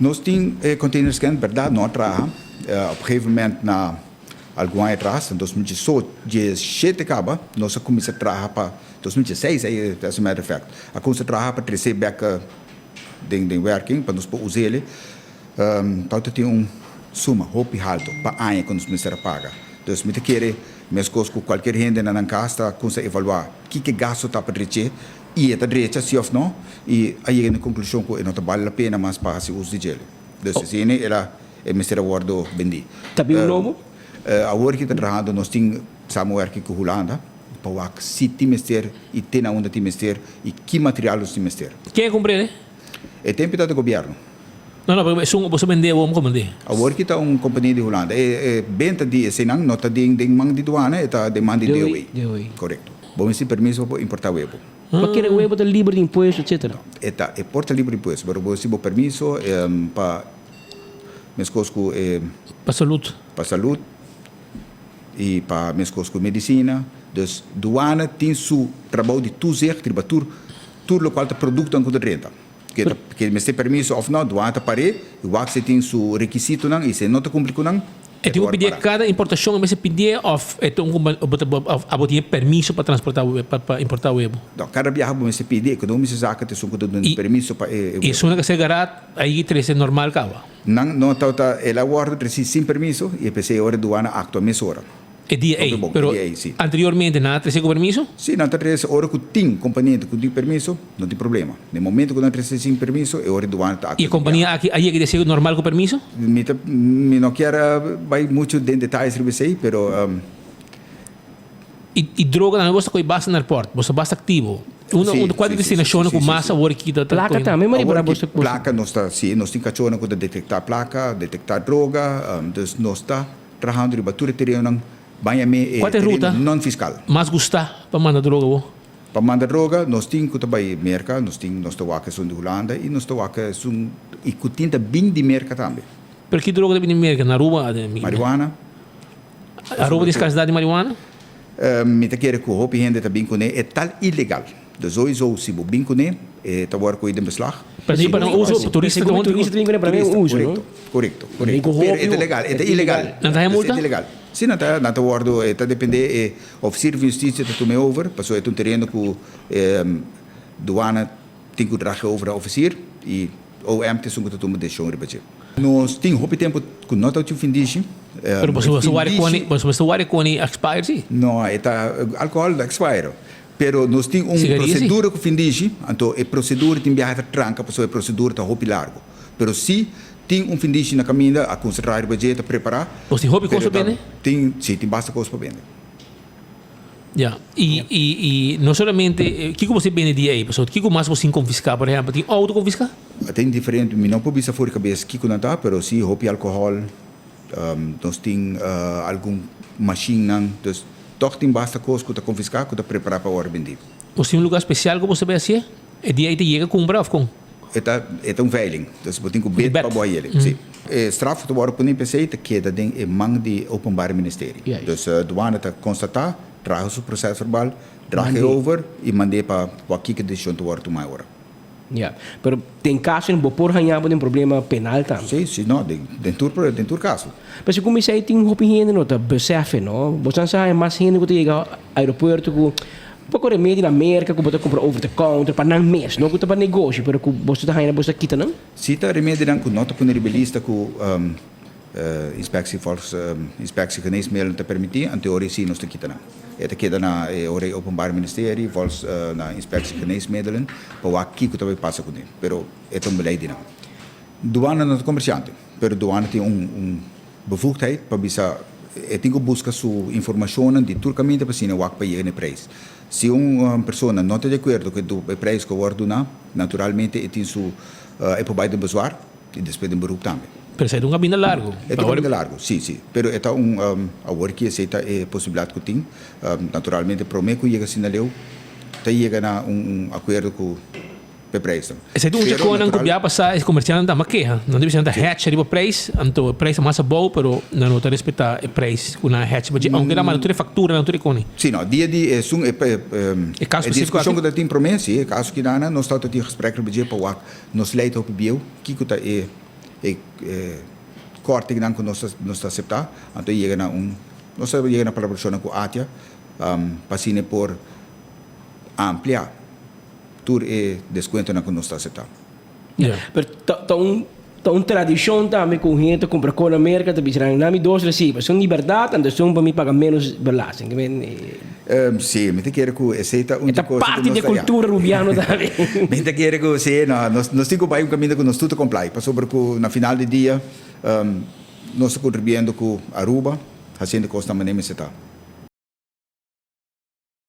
Nós temos containers que, verdade, não trabalham. Op een gegeven moment, na algum ano atrás, em 2017, acaba, nós começamos a trabalhar para 2016, as a matter of fact. A começamos a trabalhar para trazer back de working, para nós usar ele. Então, tem suma, roupa alto, para ano que nós começamos a pagar. Então, me quer, mesmo com qualquer gente na casa, começa a evaluar o que gasto está para direita, e é direita, sim ou não, e aí na conclusão que não vale a pena mais para se usar de ele. Então, assim, é Mr. Awardo Bendi. Também o novo? A work que está trabalhando, nós temos work com Holanda, para o se timester e tem na onda timester e que material os timester. Quem é comprar, né? É tempo do governo. Não, você vender ou como vender? A work está uma companhia de Holanda. É benta de senang, não está de mão de doana, está de mão de DOE. Correto. Bom, esse permisso para importar o webo. Porque o webo está livre de imposto, etc. É porta livre de imposto, mas você tem permisso para para saúde. Para saúde e para medicina. Então, doana tem seu trabalho de tuzer, tudo o qual está produto em conta renta. Que me tem permisso ou não, doana para e o que tem seu requisito não e se não está cumprido não. E tu pedir cada importação, você pedir a permisso para transportar para importar o webo. Não, cada viagem você pedir, que não me saca ter permisso para isso não é que garante aí é normal cava. Não está ela guarda sem permisso e pensei hora doana acto a mesora. É DA, pero anteriormente não tinha com permisso? Sim, não tem hora que tem companhia que tem permisso, não tem problema. No momento que não tem sem permisso, é hora doana está. E a companhia aqui aí que decide normal com permisso? Me não quero vai muito em detalhes sobre isso, pero e droga não você coi basta no aeroporto, você basta ativo. Qual destinação com massa work da placa também, mas para você placa nós está sim, nós tem cachorro que detectar placa, detectar droga, nós está trabalhando de batura terreno qual é a ruta? Não fiscal. Mas gostar para mandar droga? Para mandar droga, nós temos que trabalhar merca, nós temos que de Holanda e nós temos que tinta bem de merca também. Por que droga de merca? Na rua? Marihuana. A rua de escassidade de marihuana? Me quer que o roupa gente também com é tal ilegal. Dus sowieso se o bem com está agora com o beslag. Para não uso turista tem para mim uso. Correto. É ilegal, é ilegal. Não é multa? É ilegal. Sim, não está guardo, está depende oficial de justiça está tomando over, passou é um terreno que doana tem que trazer over a oficial e o MT são que tomam decisão de nós temos roupa tempo que não está o fim disso. Mas você vai com expire sim? Não, está álcool expire. Pero nós temos procedura que fim disso, então a procedura tem viagem tranca, passou a procedura está roupa largo. Pero se tem fim disso na caminha, a concentrar o budget, a preparar. Você tem roupa coisa bem? Tem basta coisa para bem. Yeah. E não somente, o que você vende de aí, pessoal? O que mais você confiscar, por exemplo? Tem auto confiscar? Tem diferente, não pode ser fora cabeça que não está, pero se roupa e álcool, nós tem algum machine, então toch tem basta coisa que está confiscar, que está preparar para o hora vender. Você tem lugar especial que você vai fazer? É de aí que chega a comprar ou com? É um veiling, então você tem que bet para boa ele. Sim. Straf do hora por nem pensei que é de mão de openbaar ministério. Então a douana está constatar, traz o processo verbal, traz over e manda para o que decisão do hora tomar hora. Yeah, pero tem caso não por ganhar um problema penal também. Sim, não, dentro caso. Mas como isso aí tem opinião não tá besefe, não? Você sabe mais gente que chega ao aeroporto com pouco remédio na América que você compra over the counter para não mês, não que para negócio, pero que você tá ganhando você quita não? Se tá remédio não que nota por rebelista com inspectie que nem mesmo te permitir, em teoria sim nós te quita não. Het queda na ore openbaar ministerie, volgens na inspectie geneesmiddelen, para o aqui que também passa com ele. Pero é beleid não. Douane não é comerciante, pero douane tem bevoegdheid para bisa tem que buscar sua informação de todo caminho para cima o para chegar no preço. Se uma pessoa não está de acordo com o preço que o ordem, naturalmente tem su é para baixo de bezwaar e depois de beroep também. Pero é um caminho largo. É um caminho largo, sim. Pero é a work que aceita a possibilidade que tem. Naturalmente, promete que chega assim na lei, chega a acordo com o preço. Se tu já conan que já passar esse comerciante da maqueja, não deve ser da hatch ali o preço, então o preço é mais bom, pero não está respeitar o preço com a hatch, porque aunque lá não tem factura, não tem cone. Sim, não, dia de é discussão que tem promessa, é caso que nós está tendo gesprek met je para nós leiden op bio, que corte que nós aceitar, então chega na proporção com a ATIA, passine por ampliar tudo e desconto que nós aceitar. Pero tradição também com gente compra com a América, também será nami dois recibos, são liberdade, então são para mim pagar menos belasting. Sim, me te quero que aceita Esta parte da cultura rubiana também. Me te quero que sim, nós temos um caminho que nós tudo comply, passou por que na final do dia nós contribuindo com Aruba, fazendo costa maneira